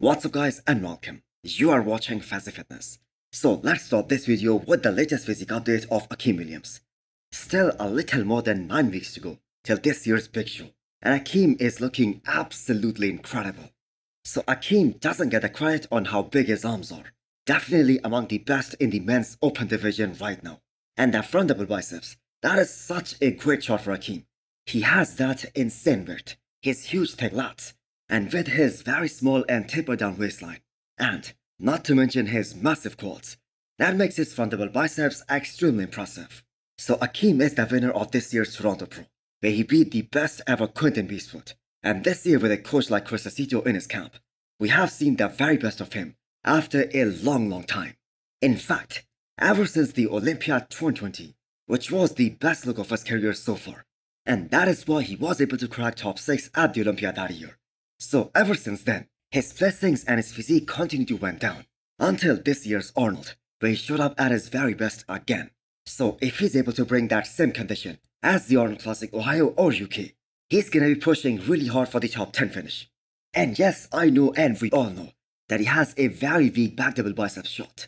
What's up guys and welcome. You are watching Fazi Fitness. So let's start this video with the latest physique update of Akim Williams. Still a little more than 9 weeks to go till this year's big show, and Akim is looking absolutely incredible. So Akim doesn't get the credit on how big his arms are. Definitely among the best in the men's open division right now. And that front double biceps, that is such a great shot for Akim. He has that insane width, his huge thick lats, and with his very small and tapered down waistline, and not to mention his massive quads, that makes his front double biceps extremely impressive. So Akim is the winner of this year's Toronto Pro, where he beat the best ever Quentin Beastfoot, and this year with a coach like Chris Aceto in his camp, we have seen the very best of him after a long time. In fact, ever since the Olympia 2020, which was the best look of his career so far, and that is why he was able to crack top 6 at the Olympia that year. So ever since then, his blessings and his physique continued to went down, until this year's Arnold, where he showed up at his very best again. So if he's able to bring that same condition as the Arnold Classic Ohio or UK, he's gonna be pushing really hard for the top 10 finish. And yes, I know and we all know that he has a very weak back double bicep shot.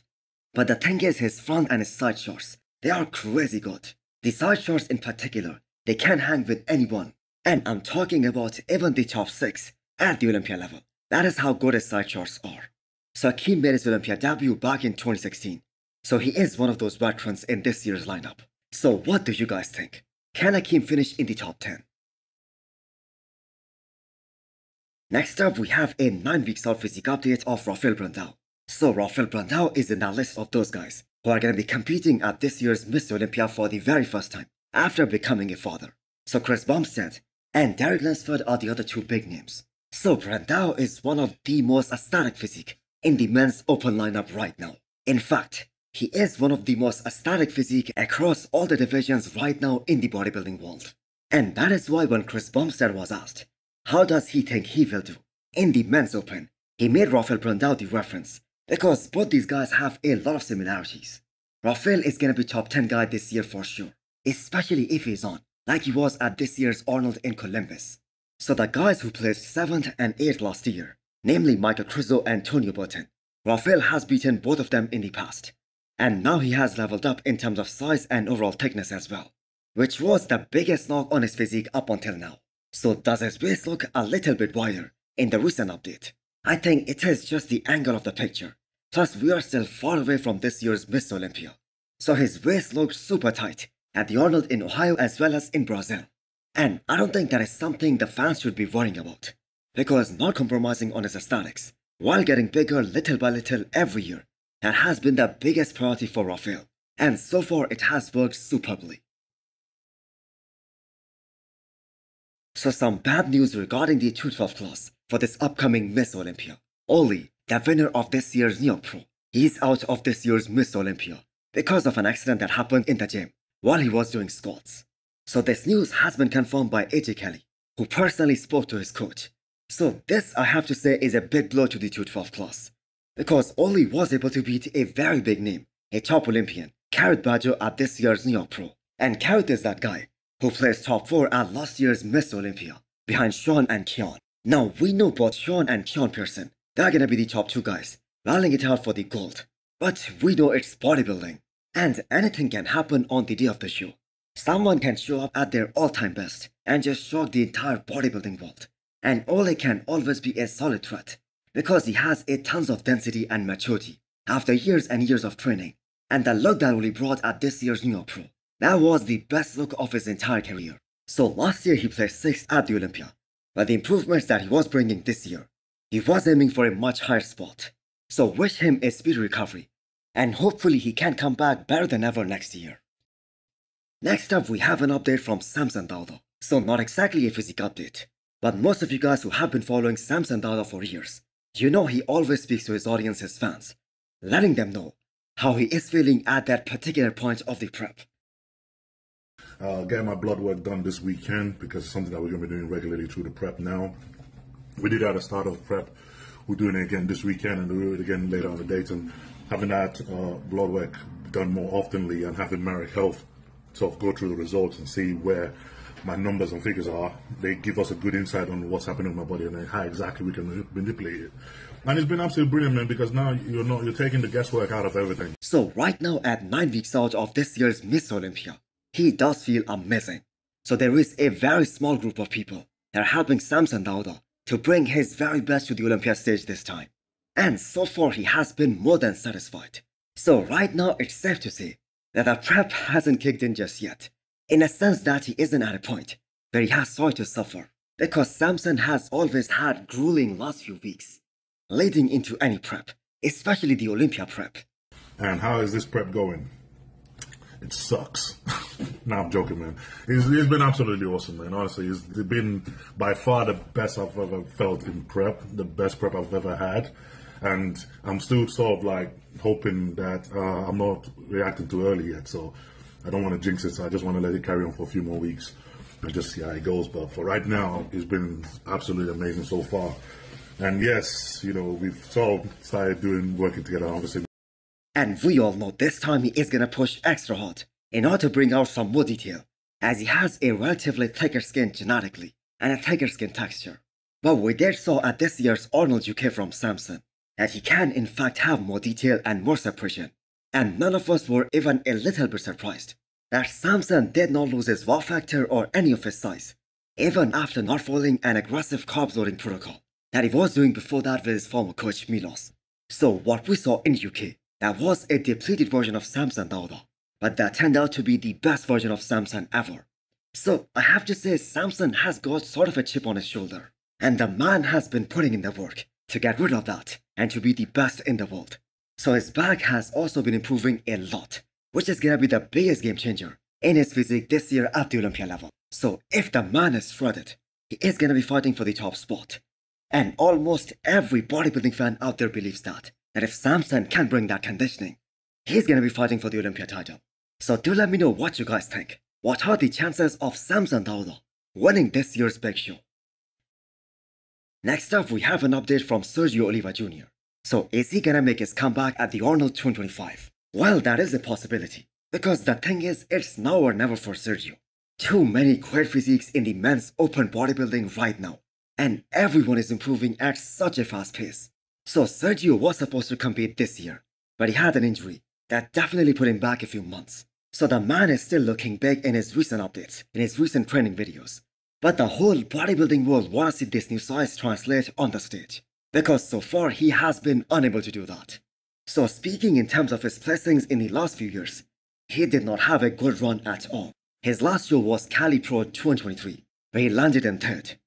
But the thing is, his front and his side shots, they are crazy good. The side shots in particular, they can hang with anyone. And I'm talking about even the top 6 at the Olympia level. That is how good his side shots are. So Akim made his Olympia debut back in 2016. So he is one of those veterans in this year's lineup. So what do you guys think? Can Akim finish in the top 10? Next up, we have a 9 weeks out physique update of Rafael Brandao. So Rafael Brandao is in that list of those guys who are going to be competing at this year's Mr. Olympia for the very first time after becoming a father. So Chris Bumstead and Derek Lansford are the other two big names. So Brandao is one of the most aesthetic physique in the men's open lineup right now. In fact, he is one of the most aesthetic physique across all the divisions right now in the bodybuilding world. And that is why when Chris Bumstead was asked, how does he think he will do in the men's open, he made Rafael Brandao the reference, because both these guys have a lot of similarities. Rafael is gonna be top 10 guy this year for sure, especially if he's on, like he was at this year's Arnold in Columbus. So the guys who placed 7th and 8th last year, namely Michael Crizo and Antonio Burton, Rafael has beaten both of them in the past. And now he has leveled up in terms of size and overall thickness as well, which was the biggest knock on his physique up until now. So does his waist look a little bit wider in the recent update? I think it is just the angle of the picture. Plus we are still far away from this year's Mr. Olympia. So his waist looks super tight at the Arnold in Ohio as well as in Brazil. And I don't think that is something the fans should be worrying about, because not compromising on his aesthetics, while getting bigger little by little every year, that has been the biggest priority for Rafael, and so far it has worked superbly. So some bad news regarding the 212 class for this upcoming Miss Olympia. Oleh, the winner of this year's New York Pro, he's out of this year's Miss Olympia because of an accident that happened in the gym while he was doing squats. So this news has been confirmed by AJ Kelly, who personally spoke to his coach. So this, I have to say, is a big blow to the 212 class, because Oleh was able to beat a very big name, a top Olympian, Carrot Badger at this year's New York Pro. And Carrot is that guy who placed top 4 at last year's Miss Olympia, behind Sean and Keon. Now we know both Sean and Keon Pearson, they're gonna be the top 2 guys, battling it out for the gold. But we know it's bodybuilding, and anything can happen on the day of the show. Someone can show up at their all-time best and just shock the entire bodybuilding world. And Oleh can always be a solid threat, because he has a tons of density and maturity after years and years of training. And the look that Oleh brought at this year's New York Pro, that was the best look of his entire career. So last year he placed 6th at the Olympia, but the improvements that he was bringing this year, he was aiming for a much higher spot. So wish him a speedy recovery, and hopefully he can come back better than ever next year. Next up, we have an update from Samson Dauda. So not exactly a physique update, but most of you guys who have been following Samson Dauda for years, you know he always speaks to his audience, his fans, letting them know how he is feeling at that particular point of the prep. Getting my blood work done this weekend, because it's something that we're going to be doing regularly through the prep now. We did it at the start of prep. We're doing it again this weekend, and we'll do it again later on the date. And having that blood work done more oftenly and having Marek Health sort of go through the results and see where my numbers and figures are. They give us a good insight on what's happening with my body and how exactly we can manipulate it. And it's been absolutely brilliant, man, because now you're taking the guesswork out of everything. So right now, at 9 weeks out of this year's Miss Olympia, he does feel amazing. So there is a very small group of people that are helping Samson Dauda to bring his very best to the Olympia stage this time. And so far he has been more than satisfied. So right now it's safe to say that the prep hasn't kicked in just yet, in a sense that he isn't at a point where he has started to suffer, because Samson has always had grueling last few weeks leading into any prep, especially the Olympia prep. And how is this prep going? It sucks. No, I'm joking, man. It's been absolutely awesome, man. Honestly, it's been by far the best I've ever felt in prep, the best prep I've ever had. And I'm still sort of like hoping that I'm not reacting too early yet. So I don't want to jinx it. So I just want to let it carry on for a few more weeks and just see how it goes. But for right now, it's been absolutely amazing so far. And yes, we've sort of started working together, obviously. And we all know this time he is gonna push extra hard in order to bring out some more detail, as he has a relatively thicker skin genetically and a thicker skin texture. But we did saw at this year's Arnold UK from Samson that he can in fact have more detail and more separation. And none of us were even a little bit surprised that Samson did not lose his wow factor or any of his size, even after not following an aggressive carb loading protocol that he was doing before that with his former coach Milos. So what we saw in UK, that was a depleted version of Samson Dauda, but that turned out to be the best version of Samson ever. So I have to say Samson has got sort of a chip on his shoulder, and the man has been putting in the work to get rid of that and to be the best in the world. So his back has also been improving a lot, which is gonna be the biggest game changer in his physique this year at the Olympia level. So if the man is shredded, he is gonna be fighting for the top spot. And almost every bodybuilding fan out there believes that if Samson can bring that conditioning, he's gonna be fighting for the Olympia title. So do let me know what you guys think. What are the chances of Samson Dauda winning this year's big show? Next up, we have an update from Sergio Oleh Jr. So is he gonna make his comeback at the Arnold 225? Well, that is a possibility, because the thing is, it's now or never for Sergio. Too many great physiques in the men's open bodybuilding right now, and everyone is improving at such a fast pace. So Sergio was supposed to compete this year, but he had an injury that definitely put him back a few months. So the man is still looking big in his recent updates, in his recent training videos. But the whole bodybuilding world wants to see this new size translate on the stage, because so far he has been unable to do that. So speaking in terms of his placings in the last few years, he did not have a good run at all. His last show was Cali Pro 223, where he landed in third.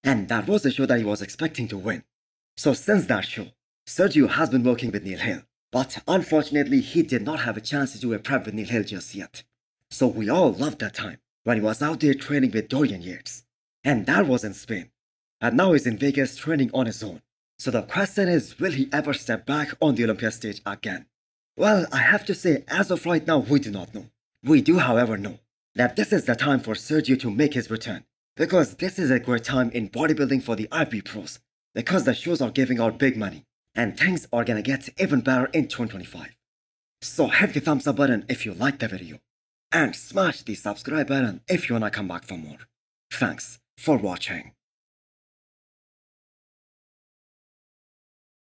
And that was the show that he was expecting to win. So since that show, Sergio has been working with Neil Hill, but unfortunately he did not have a chance to do a prep with Neil Hill just yet. So we all loved that time when he was out there training with Dorian Yates. And that was in Spain. And now he's in Vegas training on his own. So the question is, will he ever step back on the Olympia stage again? Well, I have to say, as of right now, we do not know. We do, however, know that this is the time for Sergio to make his return, because this is a great time in bodybuilding for the IB pros, because the shows are giving out big money, and things are gonna get even better in 2025. So hit the thumbs up button if you liked the video, and smash the subscribe button if you wanna come back for more. Thanks for watching.